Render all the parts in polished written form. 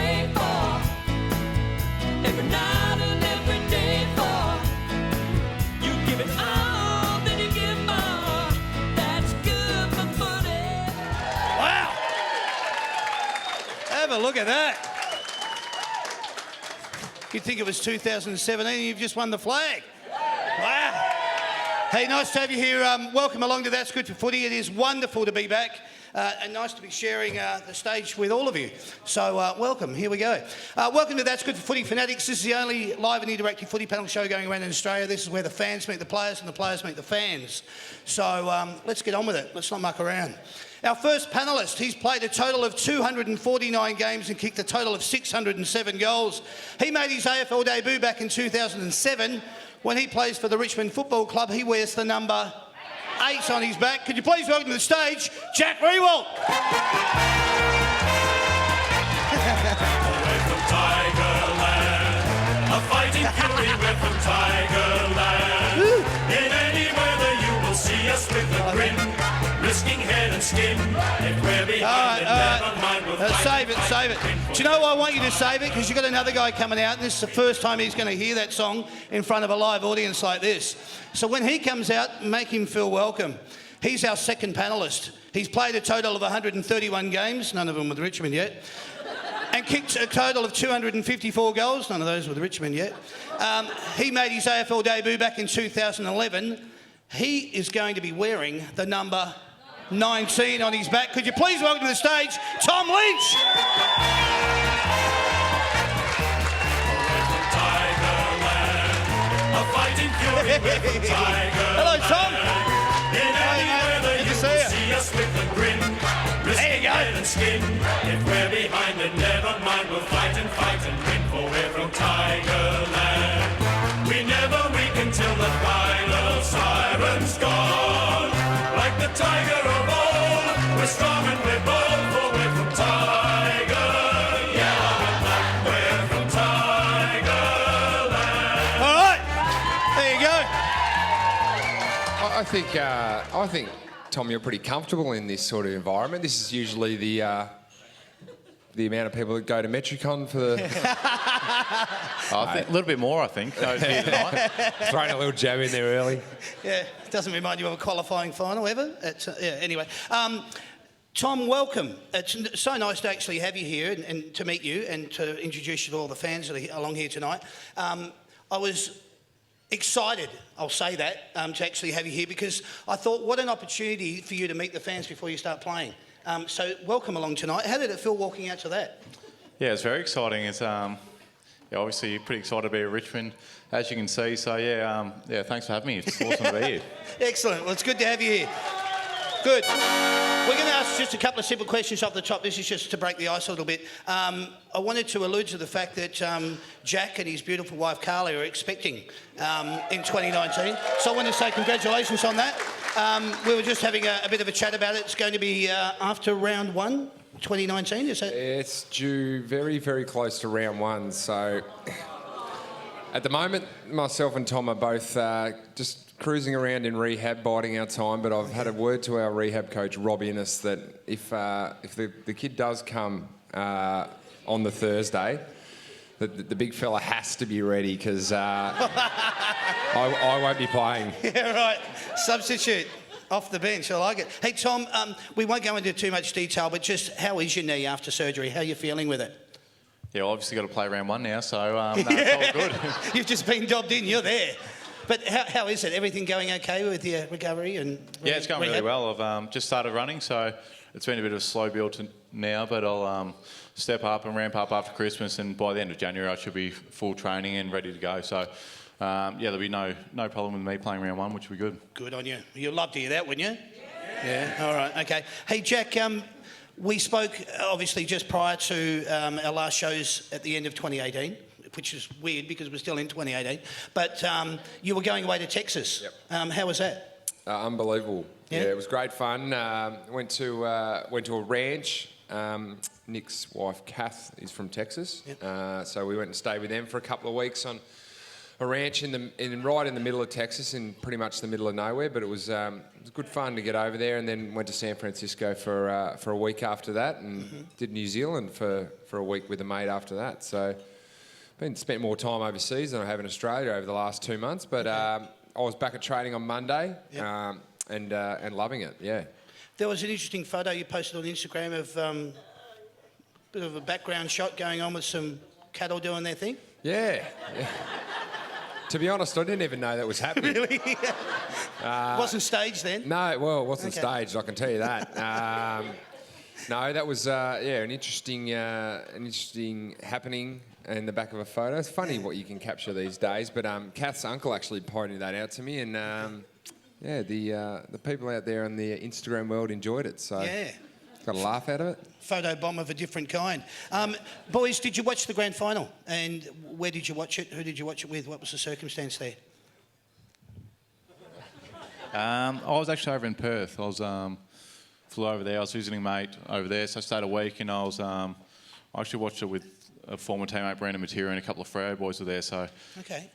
pray for, every night and every day for. You give it all, then you give more. That's good for footy. Wow! Have a look at that. You'd think it was 2017 and you've just won the flag. Wow. Hey, nice to have you here. Welcome along to That's Good for Footy. It is wonderful to be back and nice to be sharing the stage with all of you. So welcome, here we go. Welcome to That's Good for Footy fanatics. This is the only live and interactive footy panel show going around in Australia. This is where the fans meet the players and the players meet the fans. So let's get on with it. Let's not muck around. Our first panellist, he's played a total of 249 games and kicked a total of 607 goals. He made his AFL debut back in 2007. When he plays for the Richmond Football Club, he wears the number 8 on his back. Could you please welcome to the stage, Jack Riewoldt. We're from Tigerland, a fighting fury, we're from Tigerland. In any weather you will see us with a grin, risking head and skin. If we're behind it, never mind, we'll save it. Do you know why I want you to save it? Because you've got another guy coming out, and this is the first time he's going to hear that song in front of a live audience like this. So when he comes out, make him feel welcome. He's our second panellist. He's played a total of 131 games, none of them with Richmond yet, and kicked a total of 254 goals, none of those with Richmond yet. He made his AFL debut back in 2011. He is going to be wearing the number 19 on his back. Could you please welcome to the stage, Tom Lynch? Hello, Tom. Good to see you. There you go. If we're behind it, never mind, we'll fight and win, for we're from Tigerland. We never weaken till the final siren's gone. Like the tiger of old, we're strong and we're bold, for we're from Tiger. Yellow and black, we're from Tigerland. All right, there you go. I think, Tom, you're pretty comfortable in this sort of environment. This is usually the amount of people that go to Metricon for the... I think a little bit more, I think. Here tonight. Throwing a little jab in there early. Yeah, it doesn't remind you of a qualifying final ever. Yeah, anyway. Tom, welcome. It's so nice to actually have you here and to meet you and to introduce you to all the fans that are along here tonight. I was excited, I'll say that, to actually have you here because I thought what an opportunity for you to meet the fans before you start playing. So welcome along tonight. How did it feel walking out to that? Yeah, it's very exciting. It's obviously pretty excited to be at Richmond, as you can see. So yeah, thanks for having me. It's awesome to be here. Excellent. Well, it's good to have you here. Good. We're going to ask just a couple of simple questions off the top. This is just to break the ice a little bit. I wanted to allude to the fact that Jack and his beautiful wife Carly are expecting in 2019. So I want to say congratulations on that. We were just having a bit of a chat about it. It's going to be after round 1, 2019, is that? It's due very, very close to round 1. So at the moment, myself and Tom are both just cruising around in rehab, biding our time, but I've had a word to our rehab coach, Rob Innes, that if the kid does come on the Thursday, that the big fella has to be ready because I won't be playing. Yeah, right. Substitute. Off the bench, I like it. Hey, Tom, we won't go into too much detail, but just how is your knee after surgery? How are you feeling with it? Yeah, well, obviously got to play round 1 now, so it's all good. You've just been dobbed in, you're there. But how is it? Everything going okay with your recovery? And yeah, it's going really well. I've just started running, so it's been a bit of a slow build now, but I'll step up and ramp up after Christmas, and by the end of January I should be full training and ready to go. So yeah, there'll be no problem with me playing round 1, which will be good. Good on you. You'd love to hear that, wouldn't you? Yeah. All right. Okay. Hey, Jack. We spoke obviously just prior to our last shows at the end of 2018. Which is weird because we're still in 2018. But you were going away to Texas. Yep. How was that? Unbelievable. Yeah, it was great fun. Went to a ranch. Nick's wife, Kath, is from Texas. Yep. So we went and stayed with them for a couple of weeks on a ranch right in the middle of Texas, in pretty much the middle of nowhere. But it was good fun to get over there, and then went to San Francisco for a week after that, and did New Zealand for a week with a mate after that. So spent more time overseas than I have in Australia over the last 2 months. But I was back at training on Monday, and loving it. Yeah. There was an interesting photo you posted on Instagram of bit of a background shot going on with some cattle doing their thing. Yeah. To be honest, I didn't even know that was happening. Really? It wasn't staged then? No, well, it wasn't staged, I can tell you that. No, that was an interesting happening in the back of a photo. It's funny what you can capture these days, but Kath's uncle actually pointed that out to me, and the people out there in the Instagram world enjoyed it, so got a laugh out of it. Photo bomb of a different kind. Boys, did you watch the grand final? And where did you watch it? Who did you watch it with? What was the circumstance there? I was actually over in Perth. I was flew over there. I was visiting a mate over there, so I stayed a week, and I actually watched it with a former teammate, Brandon Matera, and a couple of Freo boys were there. So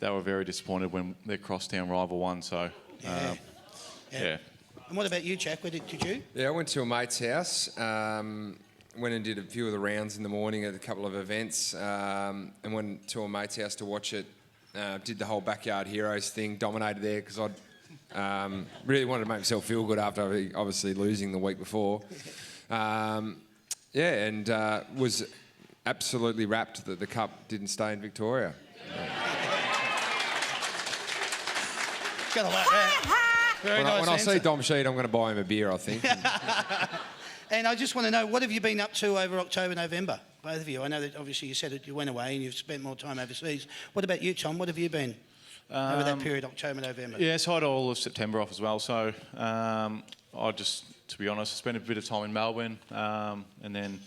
they were very disappointed when their crosstown rival won. So yeah. And what about you, Jack? Where did you? Yeah, I went to a mate's house. Went and did a few of the rounds in the morning at a couple of events, and went to a mate's house to watch it. Did the whole Backyard Heroes thing, dominated there because I really wanted to make myself feel good after obviously losing the week before. And was absolutely rapt that the cup didn't stay in Victoria. Gotta like that. Very nice when I answer. see Dom Sheed, I'm going to buy him a beer, I think. And I just want to know, what have you been up to over October, November? Both of you. I know that obviously you said that you went away and you've spent more time overseas. What about you, Tom? What have you been over that period, October, November? Yeah, so I had all of September off as well. So I just, to be honest, spent a bit of time in Melbourne, and then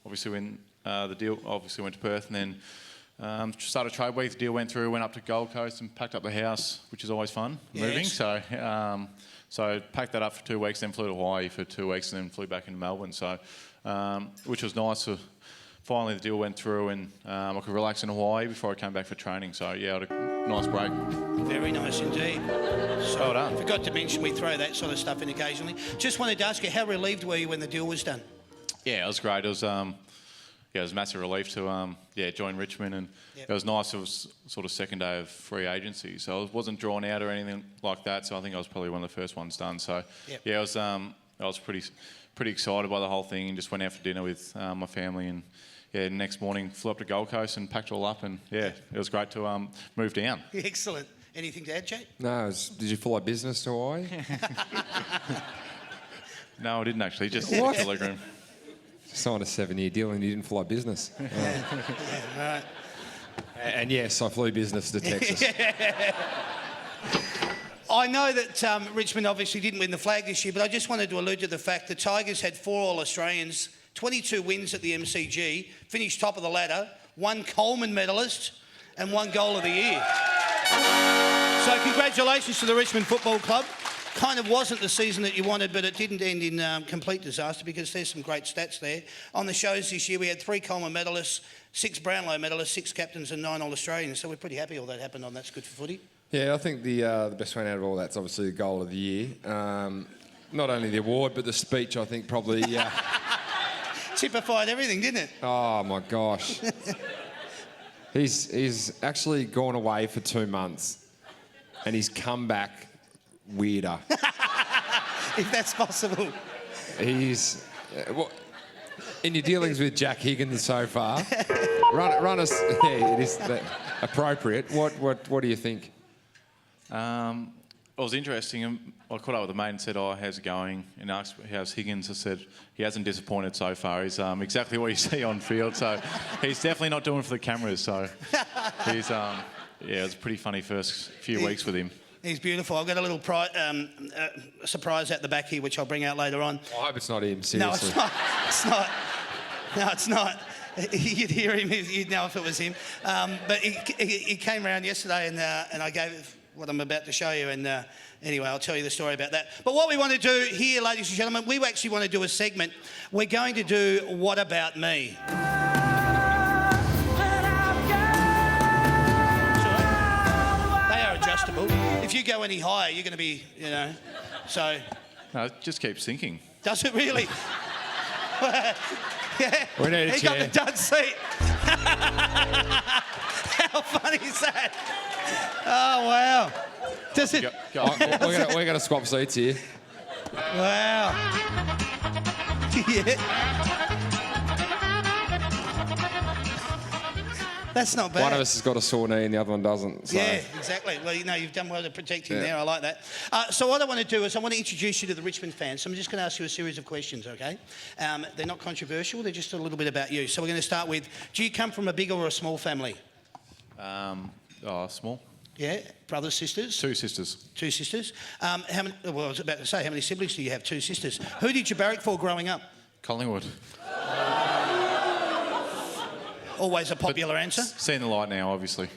obviously when the deal obviously went to Perth, and then started trade week. The deal went through, went up to Gold Coast and packed up the house, which is always fun, moving. So packed that up for 2 weeks, then flew to Hawaii for 2 weeks, and then flew back into Melbourne. So, which was nice. Finally, the deal went through, and I could relax in Hawaii before I came back for training. So yeah, I had a nice break. Very nice indeed. So well done. Forgot to mention we throw that sort of stuff in occasionally. Just wanted to ask you, how relieved were you when the deal was done? Yeah, it was great. It was it was a massive relief to join Richmond, and it was nice. It was sort of second day of free agency, so it wasn't drawn out or anything like that. So I think I was probably one of the first ones done. So I was pretty excited by the whole thing, and just went out for dinner with my family, and next morning flew up to Gold Coast and packed it all up, and it was great to move down. Excellent. Anything to add, Jake? No, did you fly business to Hawaii? No, I didn't actually. Just What? the leg room. Signed a 7-year deal and you didn't fly business. Right. And yes, I flew business to Texas. I know that Richmond obviously didn't win the flag this year, but I just wanted to allude to the fact the Tigers had 4 All-Australians, 22 wins at the MCG, finished top of the ladder, 1 Coleman medalist, and 1 goal of the year. So congratulations to the Richmond Football Club. Kind of wasn't the season that you wanted, but it didn't end in complete disaster because there's some great stats there. On the shows this year, we had 3 Coleman medalists, 6 Brownlow medalists, 6 captains and 9 All-Australians. So we're pretty happy all that happened on That's Good for Footy. Yeah, I think the best one out of all that's obviously the goal of the year. Not only the award, but the speech, I think, probably... Typified everything, didn't it? Oh, my gosh. He's actually gone away for 2 months and he's come back weirder. If that's possible. He's... in your dealings with Jack Higgins so far, run us... Yeah, it is appropriate. What do you think? It was interesting. I caught up with a mate and said, how's it going? And asked, how's Higgins? I said, he hasn't disappointed so far. He's exactly what you see on field. So he's definitely not doing it for the cameras. So he's, it was a pretty funny first few weeks with him. He's beautiful. I've got a little surprise at the back here, which I'll bring out later on. I hope it's not him, seriously. No, it's not. It's not. No, it's not. You'd hear him, you'd know if it was him. But he came round yesterday and I gave what I'm about to show you. And anyway, I'll tell you the story about that. But what we want to do here, ladies and gentlemen, we actually want to do a segment. We're going to do What About Me? you go any higher, you're going to be, you know. So, No, it just keeps sinking. does it really? Yeah. We need a He got chair. the dud seat. How funny is that? Oh, wow. Does it? We're going to swap seats here. Wow. Yeah. That's not bad. One of us has got a sore knee and the other one doesn't. So. Yeah, exactly. Well, you know, you've done well to protect him there. I like that. So what I want to do is I want to introduce you to the Richmond fans. So I'm just going to ask you a series of questions, okay? They're not controversial. They're just a little bit about you. So we're going to start with, do you come from a big or a small family? Small. Yeah? Brothers, sisters? 2 sisters. 2 sisters. How many, well, I was about to say, how many siblings do you have? 2 sisters. Who did you barrack for growing up? Collingwood. Always a popular answer. Seeing the light now, obviously.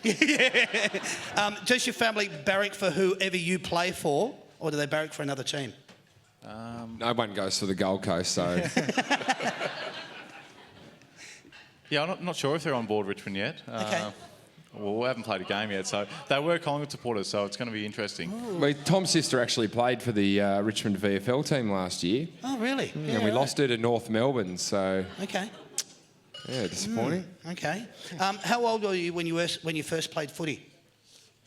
Does your family barrack for whoever you play for, or do they barrack for another team? No one goes to the Gold Coast, so... Yeah, I'm not sure if they're on board Richmond yet. Okay. Well, we haven't played a game yet, so they were Collingwood supporters, so it's going to be interesting. Well, Tom's sister actually played for the Richmond VFL team last year. Oh, really? Yeah, And we right. lost her to North Melbourne, so... Okay. Yeah, disappointing. Okay. How old were you when you first played footy?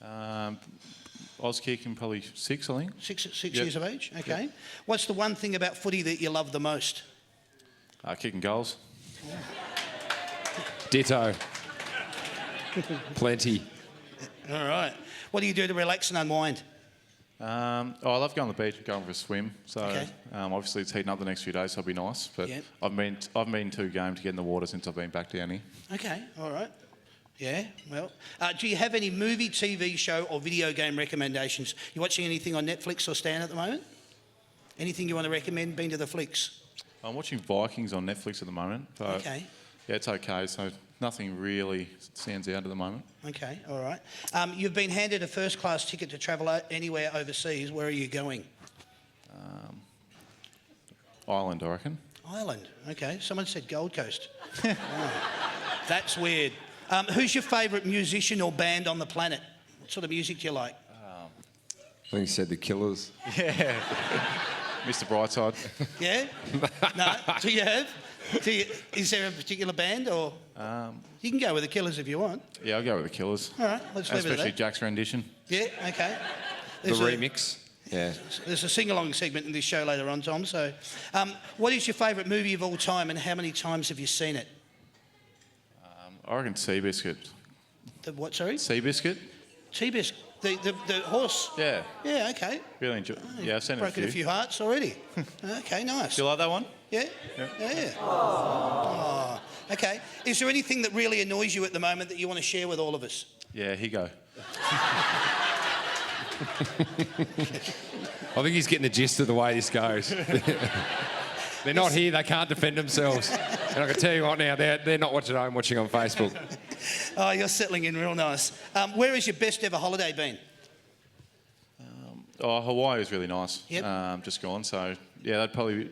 I was kicking probably 6, I think. Six Yep. years of age? Okay. Yep. What's the one thing about footy that you love the most? Kicking goals. Ditto. Plenty. All right. What do you do to relax and unwind? I love going to the beach and going for a swim. So Okay. obviously it's heating up the next few days, so it'll be nice. But Yep. I've been to a game to get in the water since I've been back down here. Okay. All right. Yeah. Well, do you have any movie, TV show, or video game recommendations? You watching anything on Netflix or Stan at the moment? Anything you want to recommend? Been to the flicks? I'm watching Vikings on Netflix at the moment. So Okay. Yeah, it's okay. So nothing really stands out at the moment. Okay. All right. You've been handed a first-class ticket to travel anywhere overseas. Where are you going? Ireland, I reckon. Ireland. Okay. Someone said Gold Coast. Oh, that's weird. Who's your favourite musician or band on the planet? What sort of music do you like? I think you said the Killers. Yeah. Mr. Brightside. Yeah? No? Do you have? Is there a particular band or? You can go with the Killers if you want. Yeah, I'll go with the Killers. All right, let's leave it at Especially that. Jack's rendition. Yeah, okay. The remix. Yeah. There's a sing-along segment in this show later on, Tom. So, what is your favourite movie of all time and how many times have you seen it? I reckon Seabiscuit. The what, sorry? Seabiscuit? T-Biscuit. The horse? Yeah. Yeah, okay. Really enjoy. Yeah, I've seen it a Broken few. a few hearts already. Okay, nice. Do you like that one? Yeah? Yeah. Oh. Okay. Is there anything that really annoys you at the moment that you want to share with all of us? Yeah, here you go. I think he's getting the gist of the way this goes. They're not here, they can't defend themselves. And I can tell you right now, they're not watching at home, watching on Facebook. Oh, you're settling in real nice. Where has your best ever holiday been? Hawaii was really nice. Yep. Just gone, so yeah, that'd probably be,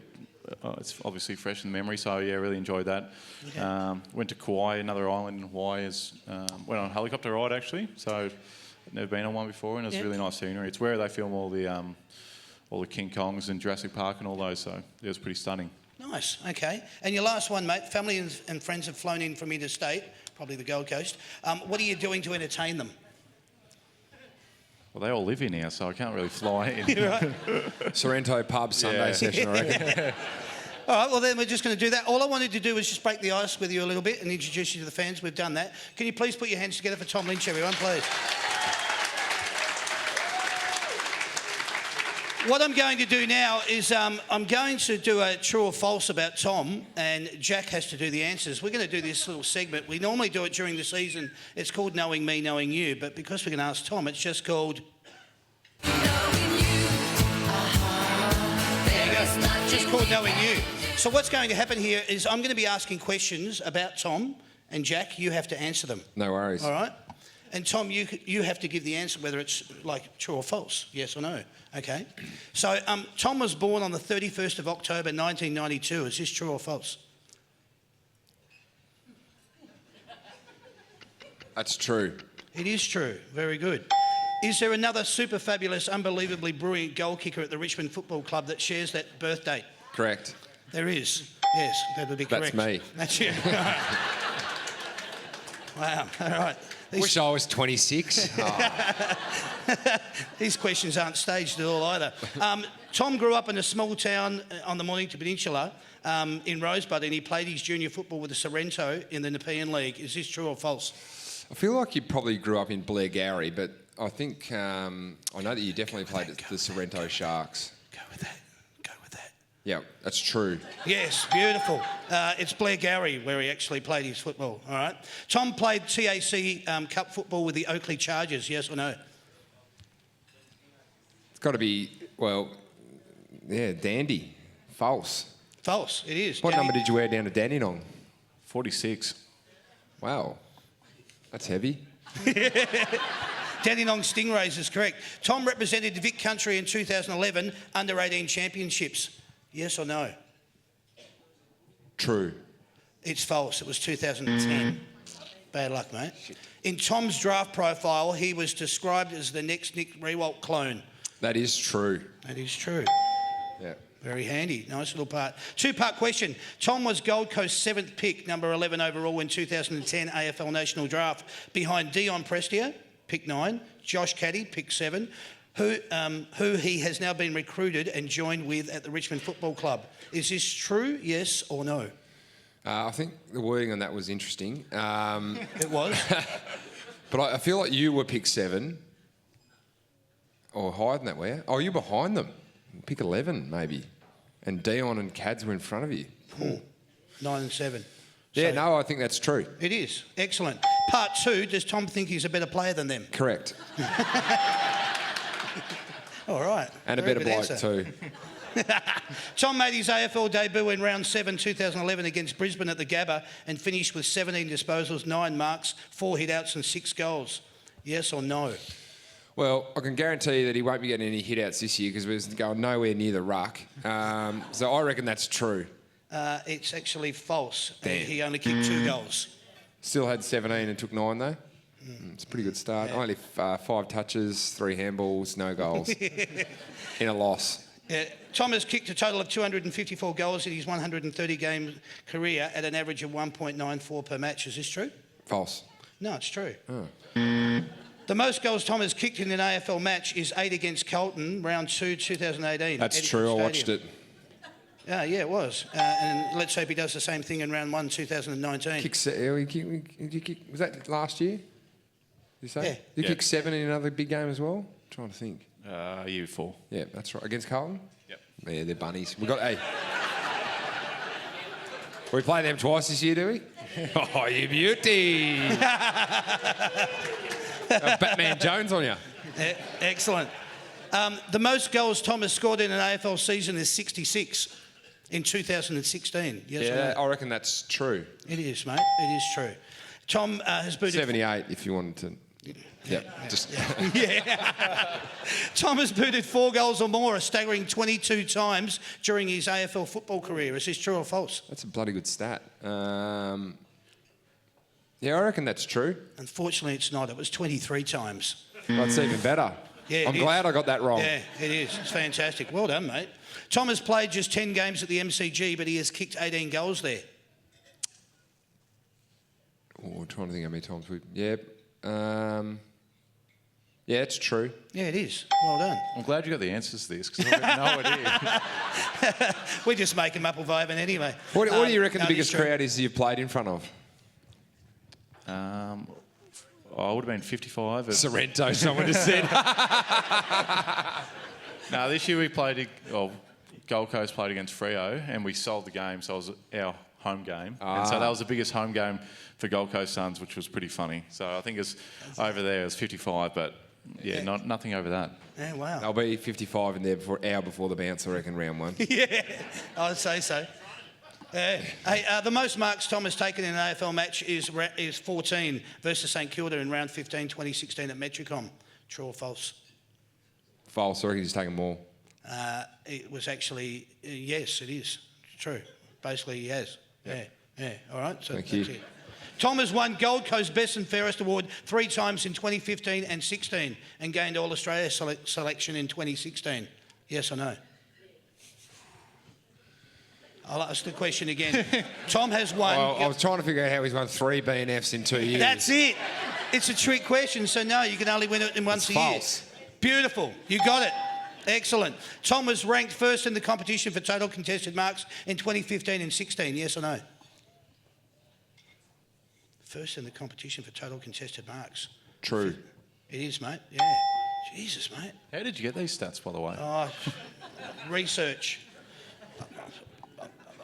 it's obviously fresh in the memory, so yeah, really enjoyed that. Okay. Went to Kauai, another island in Hawaii. Went on a helicopter ride actually, so I'd never been on one before, and it was Yep. really nice scenery. It's where they film all the King Kongs and Jurassic Park and all those, so it was pretty stunning. Nice, okay. And your last one, mate, family and friends have flown in from interstate, probably the Gold Coast. What are you doing to entertain them? Well, they all live here now, so I can't really fly in. Right. Sorrento pub Sunday session, I reckon. All right, well, then we're just going to do that. All I wanted to do was just break the ice with you a little bit and introduce you to the fans. We've done that. Can you please put your hands together for Tom Lynch, everyone, please? What I'm going to do now is I'm going to do a true or false about Tom, and Jack has to do the answers. We're going to do this little segment. We normally do it during the season. It's called Knowing Me, Knowing You, but because we're going to ask Tom, it's just called... There you go. It's just called Knowing You. So what's going to happen here is I'm going to be asking questions about Tom, and Jack, you have to answer them. No worries. All right? And Tom, you have to give the answer whether it's like true or false, yes or no. Okay? So Tom was born on the 31st of October 1992. Is this true or false? That's true. It is true. Very good. Is there another super fabulous, unbelievably brilliant goal kicker at the Richmond Football Club that shares that birth date? Correct. There is. Yes, that would be correct. That's me. That's you. All right. Wow. All right. Wish I was 26. These questions aren't staged at all either. Tom grew up in a small town on the Mornington Peninsula in Rosebud, and he played his junior football with the Sorrento in the Nepean League. Is this true or false? I feel like you probably grew up in Blairgowrie, but I think I know that you definitely played at the Sorrento Sharks. Go with that. Go with that. Yeah, that's true. Yes, beautiful. It's Blairgowrie where he actually played his football. All right. Tom played TAC Cup football with the Oakley Chargers. Yes or no? It's got to be, well, yeah, Dandy. False. False. It is. What number did you wear down to Dandenong? 46. Wow. That's heavy. Dandenong Stingrays is correct. Tom represented Vic Country in 2011 under-18 championships. Yes or no? True. It's false. It was 2010. Bad luck, mate. In Tom's draft profile, he was described as the next Nick Rewalt clone. That is true. That is true. Yeah. Very handy. Nice little part. Two-part question. Tom was Gold Coast's 7th pick, number 11 overall in 2010 AFL National Draft, behind Dion Prestia, pick 9, Josh Caddy, pick 7, who he has now been recruited and joined with at the Richmond Football Club. Is this true, yes or no? I think the wording on that was interesting. It was. But I feel like you were pick 7. Or higher than that, were you? Oh, you're behind them. Pick 11, maybe. And Dion and Cads were in front of you. 9 and 7. Yeah, So no, I think that's true. it is. Excellent. Part 2, does Tom think he's a better player than them? Correct. All right. And a Very better good bloke answer. too. Tom made his AFL debut in round 7, 2011 against Brisbane at the Gabba and finished with 17 disposals, 9 marks, 4 hit-outs and 6 goals. Yes or no? Well, I can guarantee you that he won't be getting any hit-outs this year because we're going nowhere near the ruck. So I reckon that's true. It's actually false. Damn. He only kicked 2 goals. Still had 17 and took 9 though. It's a pretty good start. Only 5 touches, 3 handballs, no goals. In a loss. Tom has kicked a total of 254 goals in his 130-game career at an average of 1.94 per match. Is this true? False. No, it's true. The most goals Tom has kicked in an AFL match is 8 against Carlton, round 2, 2018. That's Eddie true. I Stadium. watched it. Yeah, it was. And let's hope he does the same thing in round 1, 2019. Was that last year? Did you say? Yeah. You Yeah. kicked 7 in another big game as well? I'm trying to think. Year 4. Yeah, that's right. Against Carlton? Yep. Yeah, they're bunnies. We play them twice this year, do we? Oh, you beauty! Batman Jones on you. Excellent. The most goals Tom has scored in an AFL season is 66 in 2016. Yes or Yeah, no? I reckon that's true. It is, mate. It is true. Tom has booted... 78, if you wanted to. Yeah, just. Yeah. Tom has booted 4 goals or more, a staggering 22 times during his AFL football career. Is this true or false? That's a bloody good stat. Yeah, I reckon that's true. Unfortunately, it's not. It was 23 times. That's even better. Yeah, I'm it glad is. I got that wrong. Yeah, it is. It's fantastic. Well done, mate. Tom has played just 10 games at the MCG, but he has kicked 18 goals there. Oh, I'm trying to think how many times we. Yeah. Yeah, it's true. Yeah, it is. Well done. I'm glad you got the answers to this because I've got no idea. We just make them up of Ivan anyway. What do you reckon no, the biggest it's true. crowd is you've played in front of? I would have been 55. Sorrento, someone just said. No, this year we played, Gold Coast played against Freo and we sold the game, so it was our home game. And so that was the biggest home game for Gold Coast Suns, which was pretty funny. So I think it's over there, it was 55, but yeah, nothing over that. Yeah, wow. I'll be 55 in there hour before the bounce, I reckon, round 1. Yeah, I'd say so. Hey, the most marks Tom has taken in an AFL match is 14 versus St Kilda in round 15, 2016 at Metricom. True or false? False, I reckon he's taken more. It was actually, yes, it is. True. Basically, he has. Yeah. All right, so Thank that's you. it. Tom has won Gold Coast Best and Fairest Award 3 times in 2015 and 16 and gained All-Australia selection in 2016. Yes or no? I'll ask the question again. Tom has won... Well, I was trying to figure out how he's won 3 BNFs in 2 years. That's it. It's a trick question, so no, you can only win it once a year. False. Beautiful. You got it. Excellent. Tom was ranked first in the competition for total contested marks in 2015 and 16. Yes or no? First in the competition for total contested marks. True. It is, mate. Yeah. Jesus, mate. How did you get these stats, by the way? Oh, research.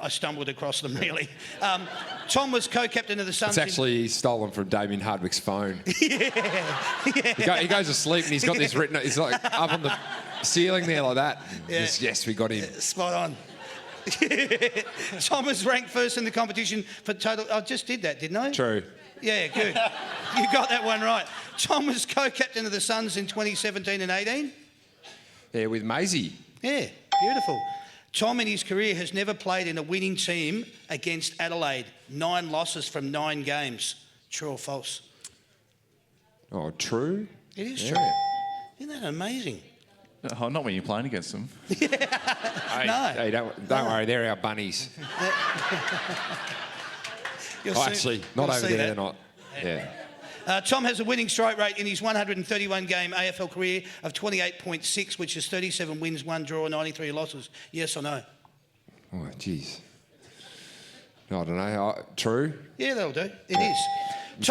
I stumbled across them, really. Tom was co-captain of the Suns. It's actually stolen from Damien Hardwick's phone. Yeah. He goes to sleep and he's got this written... He's like up on the ceiling there like that. Yeah. Yes, we got him. Spot on. Tom was ranked first in the competition for total... I just did that, didn't I? True. Yeah, good. You got that one right. Tom was co-captain of the Suns in 2017 and 18. Yeah, with Maisie. Yeah, beautiful. Tom in his career has never played in a winning team against Adelaide. 9 losses from 9 games. True or false? Oh, true? It is Yeah. true. Isn't that amazing? Oh, not when you're playing against them. Hey, don't worry, they're our bunnies. You'll Oh, soon- actually, you'll not over see there, that. they're not. Yeah. Tom has a winning strike rate in his 131-game AFL career of 28.6, which is 37 wins, 1 draw, 93 losses. Yes or no? Oh, jeez. I don't know. True? Yeah, that'll do. It is. It's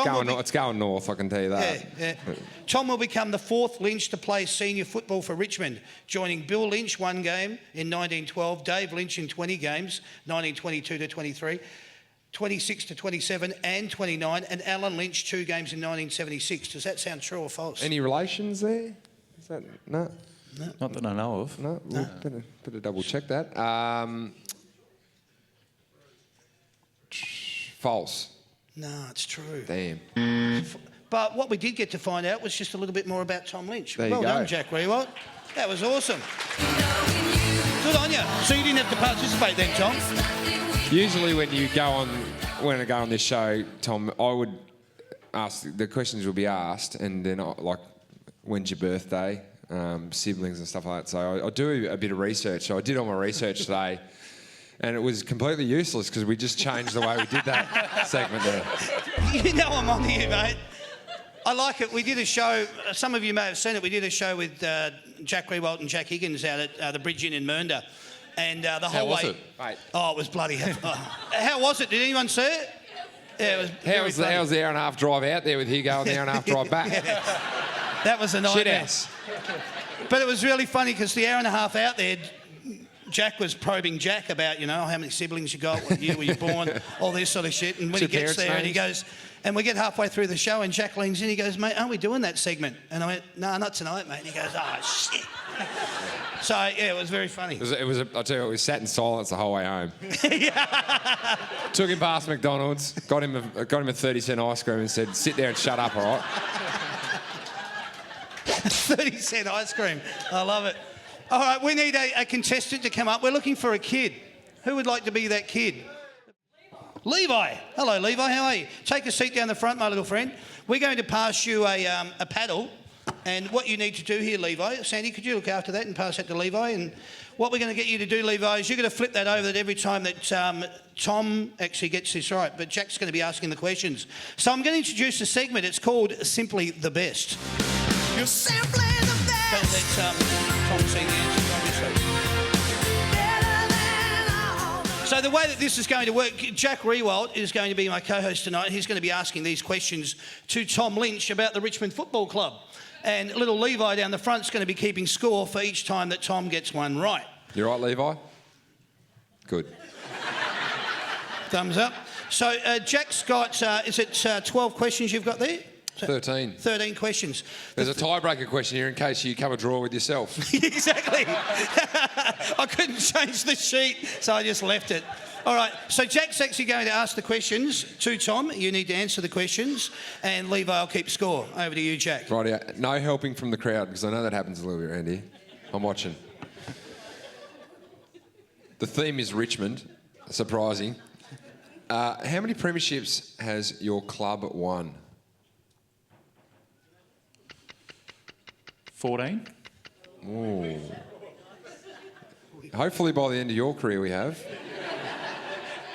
going north, I can tell you that. Yeah. Tom will become the 4th Lynch to play senior football for Richmond, joining Bill Lynch 1 game in 1912, Dave Lynch in 20 games, 1922 to 23, 26 to 27 and 29, and Alan Lynch 2 games in 1976. Does that sound true or false? Any relations there? Is that... No? Not that I know of. No? We'll better double check that. False. No, it's true. Damn. But what we did get to find out was just a little bit more about Tom Lynch. There you well go. done, Jack Rewalt. That was awesome. Good on you. So you didn't have to participate then, Tom? Usually when I go on this show, Tom, I would ask, the questions will be asked, and then like, when's your birthday, siblings and stuff like that. So I do a bit of research. So I did all my research today, and it was completely useless because we just changed the way we did that segment there. You know I'm on here, mate. I like it. We did a show, some of you may have seen it, we did a show with Jack Rewalt and Jack Higgins out at the Bridge Inn in Mernda. And the whole was way... it? Mate. Oh, it was bloody... How was it? Did anyone see it? Yeah, it was How was the hour and a half drive out there with Hugo and the hour and a half drive back? That was a nightmare. Shit house. But it was really funny because the hour and a half out there, Jack was probing Jack about, how many siblings you got, what year were you born, all this sort of shit. And when he gets there and he goes... And we get halfway through the show and Jack leans in, he goes, mate, aren't we doing that segment? And I went, no, not tonight, mate. And he goes, oh, shit. So, yeah, it was very funny. I tell you, we sat in silence the whole way home. Took him past McDonald's, got him a 30-cent ice cream and said, sit there and shut up, all right? 30-cent ice cream. I love it. All right, we need a contestant to come up. We're looking for a kid. Who would like to be that kid? Levi. Hello, Levi. How are you? Take a seat down the front, my little friend. We're going to pass you a paddle. And what you need to do here, Levi... Sandy, could you look after that and pass that to Levi? And what we're going to get you to do, Levi, is you're going to flip that over that every time that Tom actually gets this right. But Jack's going to be asking the questions. So I'm going to introduce a segment. It's called Simply the Best. You're simply the best. Let's Tom see the answers, obviously. So the way that this is going to work, Jack Rewalt is going to be my co-host tonight. He's going to be asking these questions to Tom Lynch about the Richmond Football Club. And little Levi down the front is going to be keeping score for each time that Tom gets one right. You right, Levi? Good. Thumbs up. So Jack's got, is it 12 questions you've got there? 13. 13 questions. There's a tiebreaker question here in case you come a draw with yourself. Exactly. I couldn't change the sheet, so I just left it. All right, so Jack's actually going to ask the questions to Tom. You need to answer the questions, and Levi will keep score. Over to you, Jack. Right, yeah. No helping from the crowd, because I know that happens a little bit around here. I'm watching. The theme is Richmond. Surprising. How many premierships has your club won? 14. Ooh. Hopefully by the end of your career we have.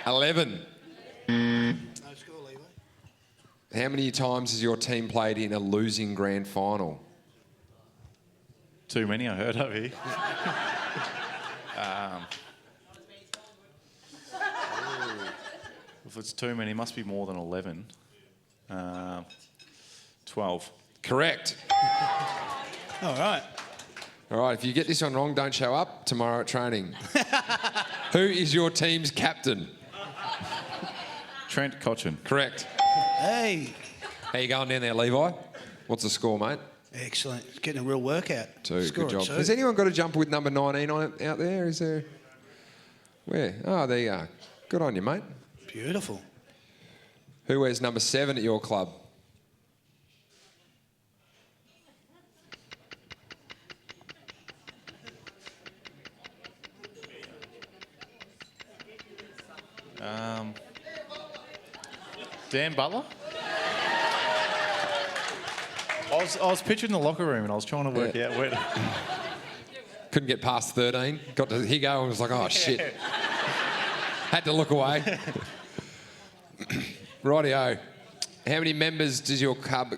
11. No score, Levi. How many times has your team played in a losing grand final? Too many, I heard over here. If it's too many, it must be more than 11. 12. Correct. All right. All right, if you get this one wrong, don't show up tomorrow at training. Who is your team's captain? Trent Cotchin. Correct. Hey. How you going down there, Levi? What's the score, mate? Excellent. It's getting a real workout. 2. Score Good at job. 2. Has anyone got a jumper with number 19 on it out there? Is there? Where? Oh, there you are. Good on you, mate. Beautiful. Who wears number 7 at your club? Dan Butler? I was picturing the locker room and I was trying to work out where to... Couldn't get past 13. Got to Higo and was like, oh, shit. Had to look away. Rightio. How many members does your club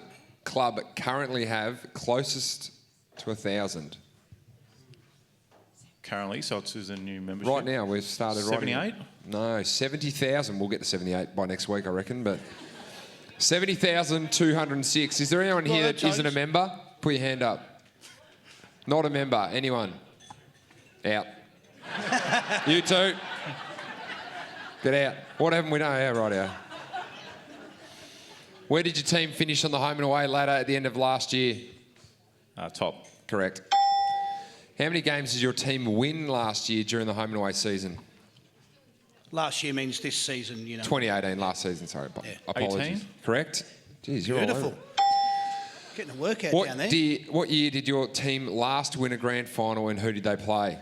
currently have closest to 1,000? Currently, so it's a new membership. Right now, we've started 78? No, 70,000. We'll get to 78 by next week, I reckon, but 70,206. Is there anyone here that isn't a member? Put your hand up. Not a member. Anyone? Out. You two. Get out. What haven't we done? Yeah, rightio. Where did your team finish on the home and away ladder at the end of last year? Top. Correct. How many games did your team win last year during the home and away season? Last year means this season, you know. 2018, last season, sorry. Yeah. Apologies. 18? Correct. Jeez, you're all Beautiful. over. Getting a workout down there. What year did your team last win a grand final and who did they play?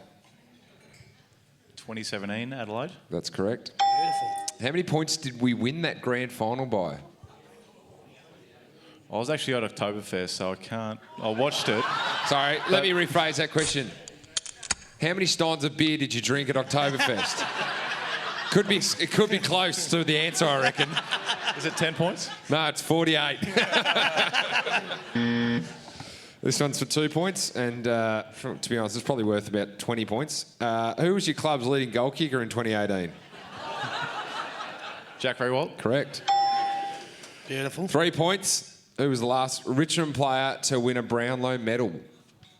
2017, Adelaide. That's correct. Beautiful. How many points did we win that grand final by? I was actually at Oktoberfest, so I can't... I watched it. Sorry, let me rephrase that question. How many steins of beer did you drink at Oktoberfest? It could be close to the answer, I reckon. Is it 10 points? No, it's 48. This one's for 2 points, and to be honest, it's probably worth about 20 points. Who was your club's leading goal kicker in 2018? Jack Rewalt. Correct. Beautiful. 3 points. Who was the last Richmond player to win a Brownlow medal?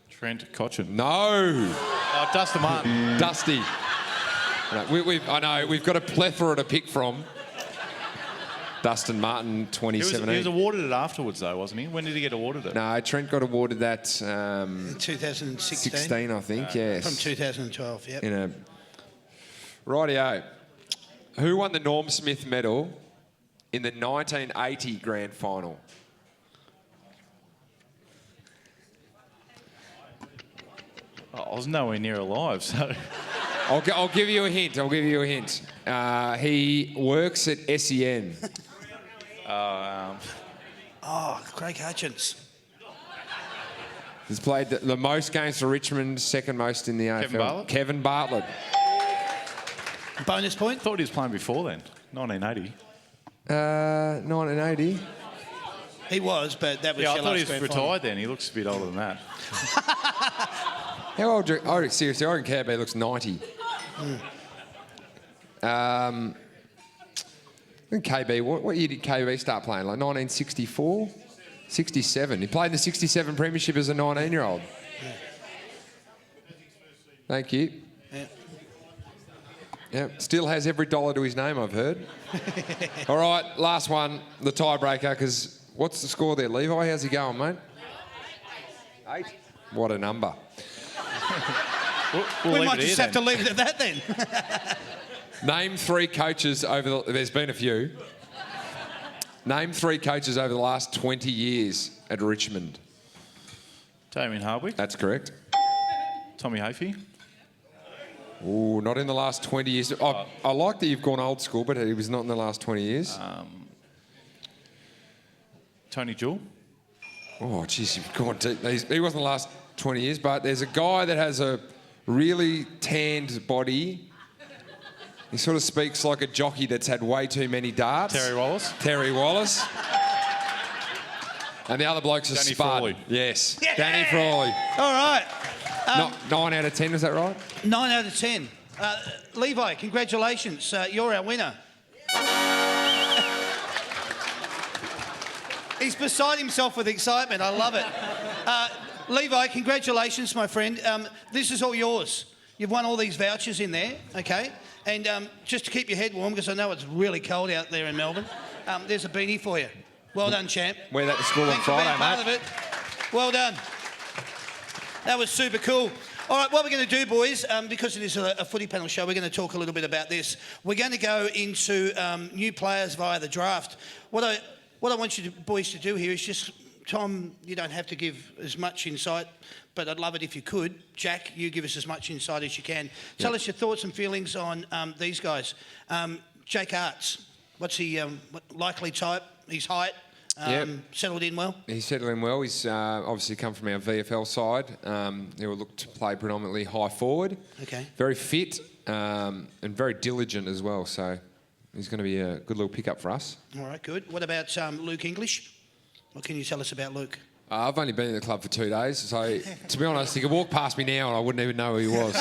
Trent Cotchin. No. Oh, Dustin Martin. Dusty. I know, we've got a plethora to pick from. Dustin Martin, 2017. He was awarded it afterwards, though, wasn't he? When did he get awarded it? No, Trent got awarded that... 2016. 16, I think, yes. From 2012, yep. In a... Rightio. Who won the Norm Smith medal in the 1980 grand final? I was nowhere near alive, so... I'll give you a hint. He works at SEN. Craig Hutchins. He's played the most games for Richmond, second most in the AFL. Kevin Bartlett? Bonus point? I thought he was playing before then, 1980. 1980. He was, but that was Yeah, I your thought last he was grand retired final. then. He looks a bit older than that. How old do you... Oh, seriously, I reckon KB looks 90. I think KB, what year did KB start playing? Like 1964? 67. He played in the 67 premiership as a 19-year-old. Yeah. Thank you. Yeah. Yeah, still has every dollar to his name, I've heard. All right, last one, the tiebreaker, because what's the score there, Levi? How's he going, mate? 8. What a number. We might just have to leave it at that then. Name 3 coaches over the... There's been a few. Name 3 coaches over the last 20 years at Richmond. Damien Hardwick. That's correct. Tommy Hafey. Oh, not in the last 20 years. I like that you've gone old school, but he was not in the last 20 years. Tony Jewell. Oh, geez, you've gone deep. He wasn't the last 20 years, but there's a guy that has a really tanned body. He sort of speaks like a jockey that's had way too many darts. Terry Wallace. Terry Wallace. And the other bloke's a Danny spud. Frawley. Yes, Yeah. Danny Frawley. All right. 9 out of 10, is that right? 9 out of 10. Levi, congratulations. You're our winner. He's beside himself with excitement. I love it. Levi, congratulations, my friend. This is all yours. You've won all these vouchers in there, okay? And just to keep your head warm, because I know it's really cold out there in Melbourne, there's a beanie for you. Well done, champ. Wear that to school on Thanks for being Friday, part mate. of it. Well done. That was super cool. All right, what we're going to do, boys, because it is a footy panel show, we're going to talk a little bit about this. We're going to go into new players via the draft. What I want you boys to do here is just, Tom, you don't have to give as much insight, but I'd love it if you could. Jack, you give us as much insight as you can. Tell us your thoughts and feelings on these guys. Jake Arts, what's he, likely type, his height? Settled in well? He's settled in well. He's obviously come from our VFL side. He will look to play predominantly high forward. Okay. Very fit and very diligent as well. So he's going to be a good little pickup for us. All right, good. What about Luke English? What can you tell us about Luke? I've only been in the club for 2 days. So to be honest, he could walk past me now and I wouldn't even know who he was.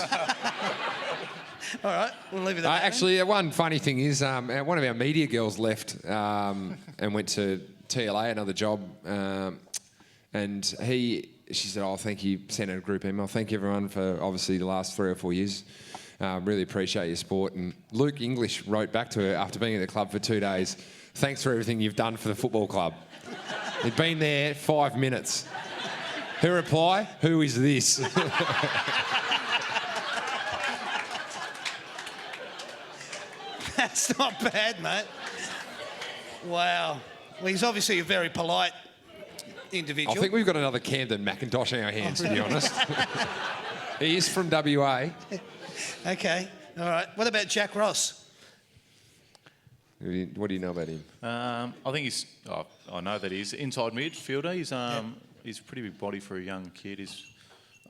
All right, we'll leave it at that. Actually, one funny thing is one of our media girls left and went to TLA, another job, and she said, "Oh, thank you." Sent out a group email. Thank you everyone for obviously the last 3 or 4 years. Really appreciate your support. And Luke English wrote back to her after being at the club for 2 days. Thanks for everything you've done for the football club. He'd been there 5 minutes. Her reply: "Who is this?" That's not bad, mate. Wow. Well, he's obviously a very polite individual. I think we've got another Camden McIntosh in our hands, to be honest. He is from WA. Okay, all right. What about Jack Ross? What do you know about him? I think he's. I know that he's inside midfielder. He's a pretty big body for a young kid. He's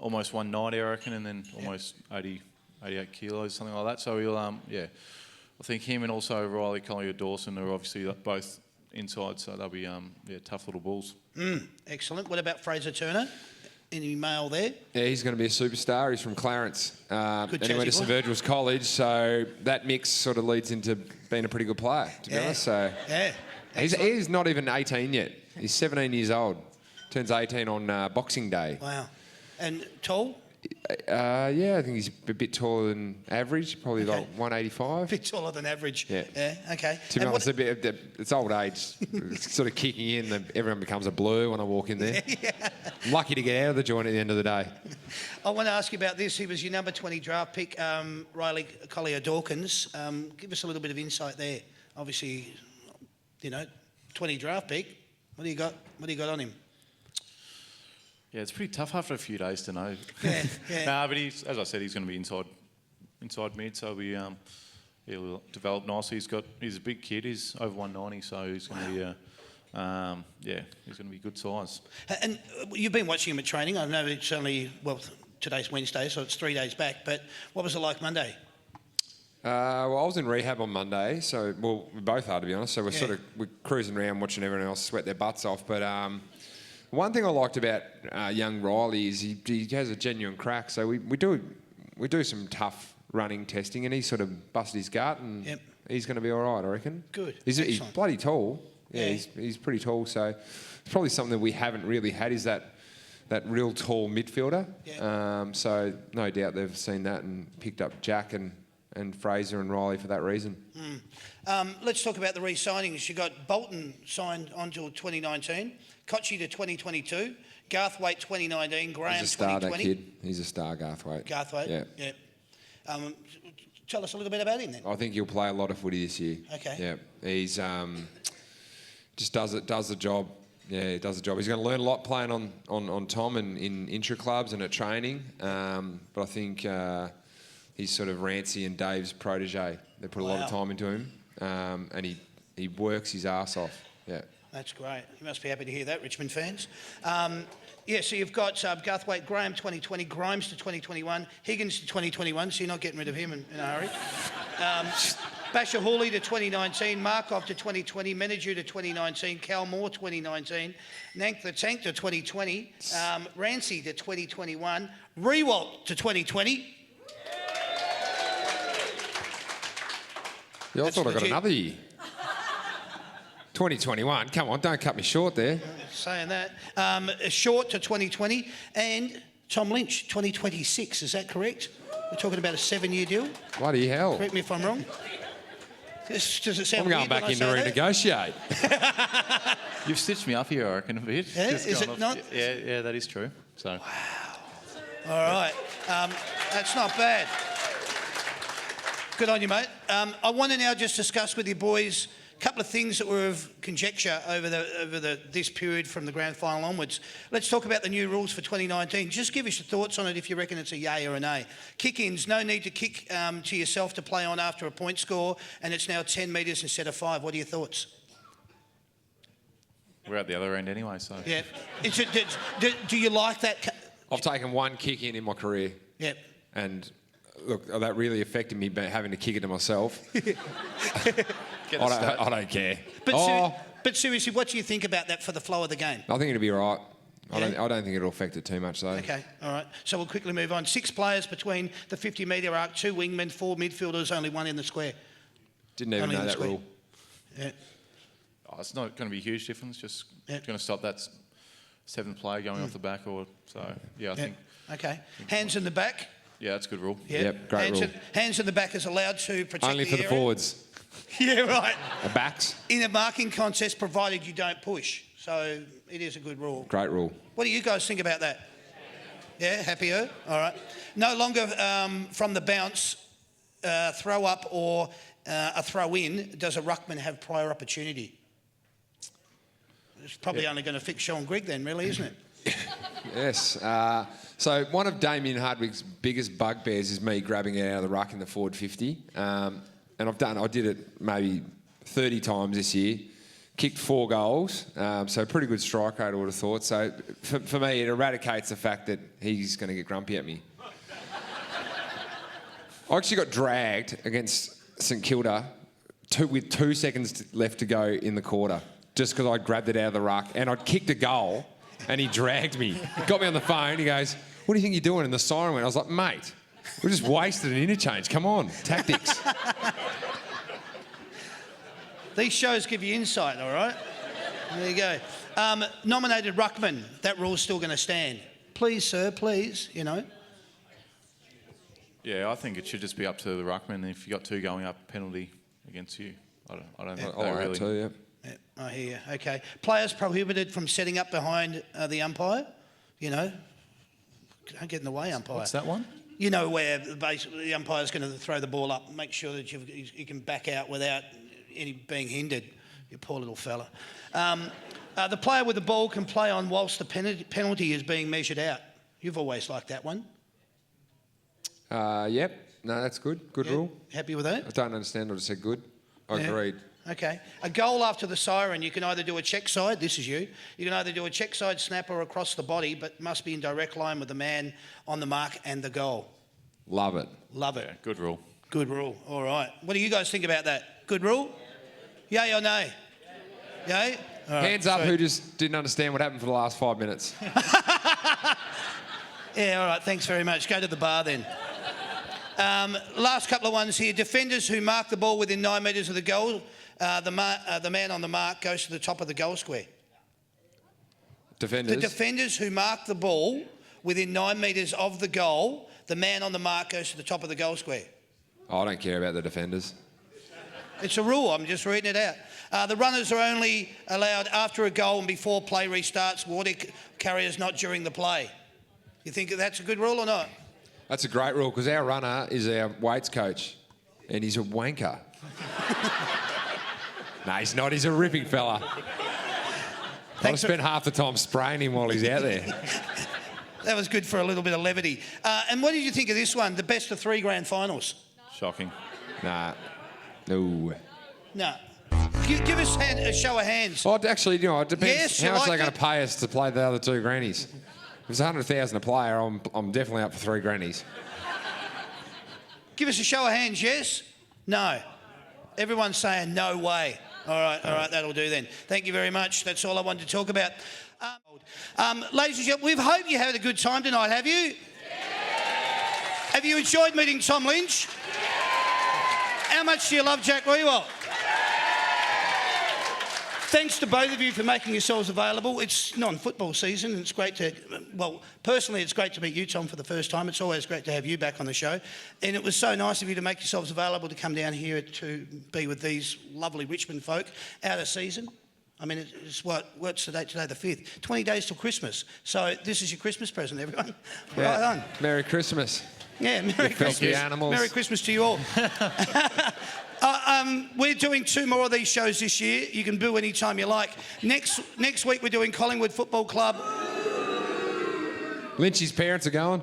almost 190, I reckon, and then almost 88 kilos, something like that. So he'll, I think him and also Riley Collier-Dawson are obviously both inside, so they'll be tough little bulls. Excellent. What about Fraser Turner? Any male there? Yeah, he's going to be a superstar. He's from Clarence. And he went to St Virgil's College, so that mix sort of leads into being a pretty good player, to be honest. So Yeah. he's not even 18 yet. He's 17 years old. Turns 18 on Boxing Day. Wow. And tall? Yeah, I think he's a bit taller than average, probably like 185. A bit taller than average. Yeah. Okay. To be And honest, it's old age. It's sort of kicking in. Everyone becomes a blur when I walk in there. I'm lucky to get out of the joint at the end of the day. I want to ask you about this. He was your number 20 draft pick, Riley Collier-Dawkins. Give us a little bit of insight there. Obviously, 20 draft pick. What do you got? What do you got on him? Yeah, it's pretty tough after a few days to know. Yeah. Nah, but as I said, he's going to be inside mid, so he'll develop nicely. He's a big kid. He's over 190, so he's going to be he's going to be good size. And you've been watching him at training. I know it's only, today's Wednesday, so it's 3 days back. But what was it like Monday? Well, I was in rehab on Monday, so we both are, to be honest. So we're cruising around watching everyone else sweat their butts off. But one thing I liked about young Riley is he has a genuine crack. So we do some tough running testing, and he sort of busted his gut, and he's going to be all right, I reckon. Good. He's bloody tall. Yeah, he's pretty tall. So it's probably something that we haven't really had is that real tall midfielder. Yeah. So no doubt they've seen that and picked up Jack and Fraser and Riley for that reason. Let's talk about the re-signings. You got Bolton signed until 2019, Kochi to 2022, Garthwaite 2019, Graham He's a star, 2020. that kid. He's a star, Garthwaite. Garthwaite? Yeah. Tell us a little bit about him then. I think he'll play a lot of footy this year. Okay. Yeah. He's just does the job. Yeah, he does the job. He's going to learn a lot playing on Tom and in intra clubs and at training. But I think He's sort of Rancy and Dave's protege. They put a lot of time into him, and he works his ass off. Yeah. That's great. You must be happy to hear that, Richmond fans. Yeah, so you've got Garthwaite, Graham 2020, Grimes to 2021, Higgins to 2021, so you're not getting rid of him in a hurry. Basher Hawley to 2019, Markov to 2020, Menadue to 2019, Cal Moore 2019, Nank the Tank to 2020, Rancy to 2021, Rewalt to 2020. Yeah, I thought I got another year. 2021. Come on, don't cut me short there. Saying that. Short to 2020 and Tom Lynch 2026. Is that correct? We're talking about a 7-year deal. Bloody hell. Correct me if I'm wrong. Does it sound I'm going weird back when in to I say that? renegotiate. You've stitched me up here, I reckon, a bit. Yeah? Just Is gone it off- not? Yeah, that is true. So. All right. That's not bad. Good on you, mate. I want to now just discuss with you boys a couple of things that were of conjecture over this period from the grand final onwards. Let's talk about the new rules for 2019. Just give us your thoughts on it if you reckon it's a yay or a nay. Kick-ins, no need to kick to yourself to play on after a point score, and it's now 10 metres instead of 5. What are your thoughts? We're at the other end anyway, so. Yeah. Do you like that? I've taken one kick in my career. Yep. And look, that really affected me having to kick it to myself. I don't care. But seriously, what do you think about that for the flow of the game? I think it'll be all right. Yeah. I don't think it'll affect it too much, though. Okay, all right. So we'll quickly move on. 6 players between the 50-metre arc, 2 wingmen, 4 midfielders, only 1 in the square. Didn't even Only in know the that square. rule. Yeah. Oh, it's not going to be a huge difference. Just Yeah. going to stop that 7th player going off the back, or so. Yeah, I Yeah. think. Okay. Hands in the back. Yeah, that's a good rule. Yeah. Yep, great rule. Hands in the back is allowed to protect Only for the area. forwards. Yeah, right. The backs. In a marking contest, provided you don't push. So it is a good rule. Great rule. What do you guys think about that? Yeah, happier? All right. No longer from the bounce, throw up or a throw in, does a ruckman have prior opportunity? It's probably only going to fix Sean Grigg then, really, isn't it? Yes. So one of Damien Hardwick's biggest bugbears is me grabbing it out of the ruck in the forward 50. And I did it maybe 30 times this year. Kicked 4 goals, so pretty good strike rate, I would have thought. So for me, it eradicates the fact that he's going to get grumpy at me. I actually got dragged against St Kilda with 2 seconds left to go in the quarter, just because I grabbed it out of the ruck and I'd kicked a goal and he dragged me. He got me on the phone. He goes, "What do you think you're doing?" And the siren went. I was like, "Mate, we just wasted an interchange. Come on, tactics." These shows give you insight, all right? There you go. Nominated ruckman, that rule's still going to stand. Please, sir, please, you know. Yeah, I think it should just be up to the ruckman. If you got 2 going up, penalty against you. I don't think I they like really. that too, yeah. Yeah, I hear you. Okay. Players prohibited from setting up behind the umpire, you know. Don't get in the way, umpire. What's that one? You know where basically the umpire's going to throw the ball up, make sure that you can back out without any being hindered. You poor little fella. The player with the ball can play on whilst the penalty is being measured out. You've always liked that one. Yep. No, that's good. Good rule. Happy with that? I don't understand. I just said good. I Yeah. agreed. Okay. A goal after the siren, you can either do a check side, this is you, you can either do a check side snap or across the body, but must be in direct line with the man on the mark and the goal. Love it. Love it. Yeah, good rule. Good rule. All right. What do you guys think about that? Good rule? Yay or nay? Yay? All right. Hands up So- who just didn't understand what happened for the last 5 minutes. Yeah, all right. Thanks very much. Go to the bar then. Last couple of ones here. Defenders who mark the ball within 9 metres of the goal, the man on the mark goes to the top of the goal square. Defenders. The defenders who mark the ball within 9 metres of the goal, the man on the mark goes to the top of the goal square. I don't care about the defenders. It's a rule. I'm just reading it out. The runners are only allowed after a goal and before play restarts. Water carriers not during the play. You think that's a good rule or not? That's a great rule because our runner is our weights coach and he's a wanker. No, he's not. He's a ripping fella. I've spent half the time spraying him while he's out there. That was good for a little bit of levity. And what did you think of this one, the best of 3 grand finals? Shocking. Nah. No. No. Give us a show of hands. Well, actually, you know, it depends Yes, you how much liked they're going it? to pay us to play the other 2 grannies. If it's 100,000 a player, I'm definitely up for 3 grannies. Give us a show of hands, yes? No. Everyone's saying no way. All right, that'll do then. Thank you very much. That's all I wanted to talk about. Ladies and gentlemen, we hope you had a good time tonight, have you? Yeah. Have you enjoyed meeting Tom Lynch? Yeah. How much do you love Jack Rewalt? Thanks to both of you for making yourselves available. It's non-football season and it's great to, well, personally it's great to meet you, Tom, for the first time. It's always great to have you back on the show. And it was so nice of you to make yourselves available to come down here to be with these lovely Richmond folk out of season. I mean, it's what's the date today, the 5th? 20 days till Christmas. So this is your Christmas present, everyone. Yeah. Right on. Merry Christmas. Yeah, Merry Christmas. filthy animals. Merry Christmas to you all. We're doing 2 more of these shows this year. You can boo any time you like. Next week we're doing Collingwood Football Club. Lynchy's parents are going.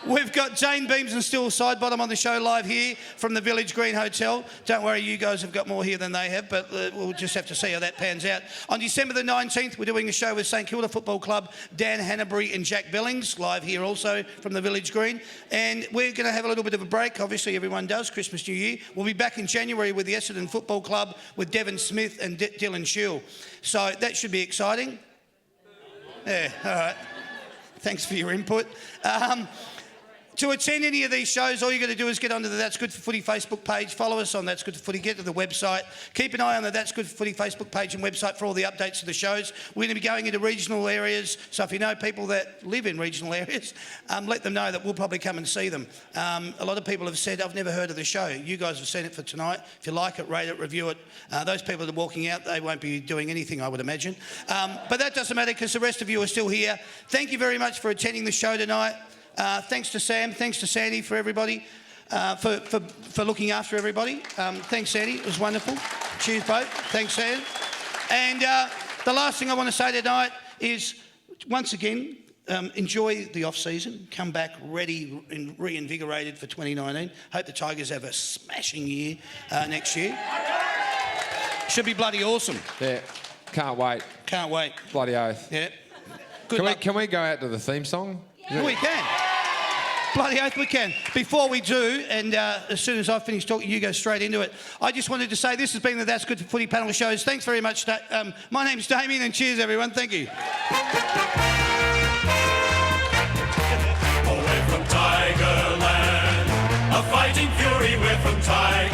We've got Jane Beams and Still Sidebottom on the show live here from the Village Green Hotel. Don't worry, you guys have got more here than they have, but we'll just have to see how that pans out. On December the 19th, we're doing a show with St Kilda Football Club, Dan Hannabury and Jack Billings, live here also from the Village Green. And we're going to have a little bit of a break. Obviously, everyone does, Christmas, New Year. We'll be back in January with the Essendon Football Club with Devon Smith and Dylan Shield. So that should be exciting. Yeah, all right. Thanks for your input. To attend any of these shows, all you got to do is get onto the That's Good for Footy Facebook page, follow us on That's Good for Footy, get to the website, keep an eye on the That's Good for Footy Facebook page and website for all the updates of the shows. We're going to be going into regional areas, so if you know people that live in regional areas, let them know that we'll probably come and see them. A lot of people have said, I've never heard of the show. You guys have seen it for tonight. If you like it, rate it, review it. Those people that are walking out, they won't be doing anything, I would imagine. But that doesn't matter because the rest of you are still here. Thank you very much for attending the show tonight. Thanks to Sam, thanks to Sandy for everybody, for looking after everybody. Thanks, Sandy, it was wonderful. Cheers, both. Thanks, Sam. And the last thing I want to say tonight is, once again, enjoy the off-season. Come back ready and reinvigorated for 2019. Hope the Tigers have a smashing year next year. Should be bloody awesome. Yeah, can't wait. Can't wait. Bloody oath. Yeah. Good luck. Can we go out to the theme song? Yeah. We can. Bloody oath we can. Before we do, and as soon as I finish talking, you go straight into it. I just wanted to say this has been the That's Good for Footy panel shows. Thanks very much. My name's Damien, and cheers, everyone. Thank you. We're from Tigerland, a fighting fury, we're from Tigerland.